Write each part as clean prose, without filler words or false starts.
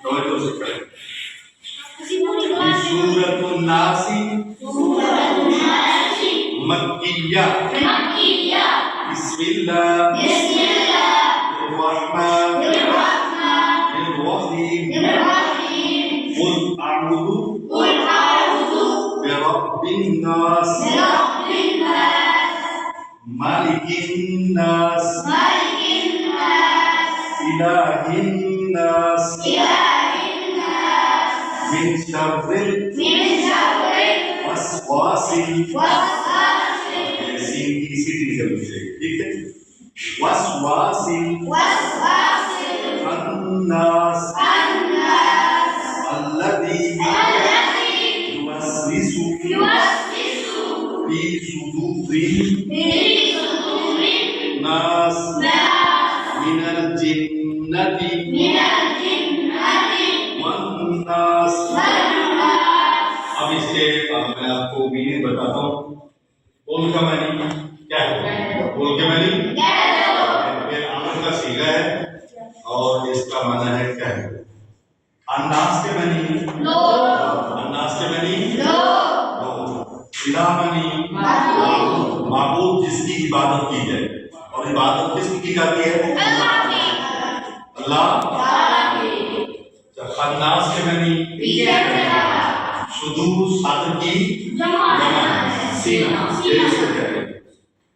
توجہ سے کریں. سورۃ الناس مکیہ بسم اللہ الرحمن الرحیم قل اعوذ برب الناس مالک الناس الہ الناس من شر الوسواس سین کی سیدھی کرنی چاہیے. ٹھیک ہے. وسواس الناس الذی یوسوس فی صدور الناس من الجنۃ والناس. اب اس کے میں آپ کو میننگ بتاتا ہوں. قول کا معنی کیا ہے؟ قول کے معنی یہ امر کا صیغہ ہے اور اس کا معنی ہے کیا ہے. الناس کے معنی الناس کے معنی الہ معنی معبود جس کی عبادت کی جائے. اور عبادت کس کی جاتی ہے؟ اللہ. خناس کے معنی صدور صادر کی جمع ہے. سینہ.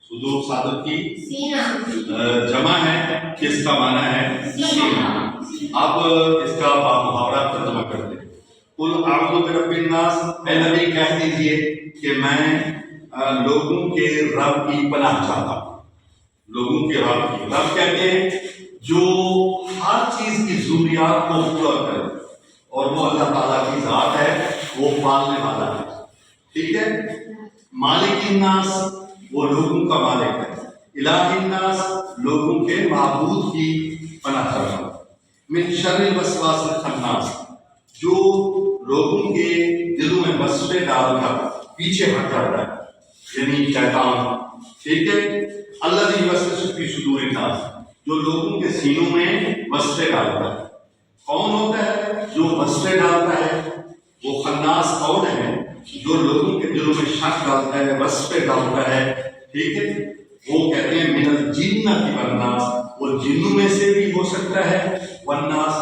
صدور صادر کی جمع ہے جس کا معنی ہے سینہ. اب اس کا محاورہ ترجمہ کرتے ہیں. قل اعوذ برب الناس، اے نبی کہہ دیجئے کہ میں لوگوں کے رب کی پناہ چاہتا ہوں. لوگوں کے رب کی، رب کہتے ہیں جو ہر چیز کی ضروریات کو پورا کرے، اور وہ اللہ تعالیٰ کی ذات ہے، وہ پالنے والا ہے. ٹھیک ہے. مالک الناس، وہ لوگوں کا مالک ہے. الہ الناس، لوگوں کے معبود کی پناہ چاہتا ہوں. من شر الوسواس الخناس، جو لوگوں کے دلوں میں وسوسے ڈال کر پیچھے ہٹ جاتا ہے، یعنی شیطان. ٹھیک ہے. الذی یوسوس فی صدور الناس، جو لوگوں کے سینوں میں وسوسے ڈالتا ہے. کون ہوتا ہے جو وسوسے ڈالتا ہے؟ وہ خناس کون ہے؟ جو لوگوں کے دلوں میں شک ڈالتا ہے، وسوسے ڈالتا ہے. ٹھیک ہے. وہ کہتے ہیں من الجنۃ والناس، وہ جنوں میں سے بھی ہو سکتا ہے، والناس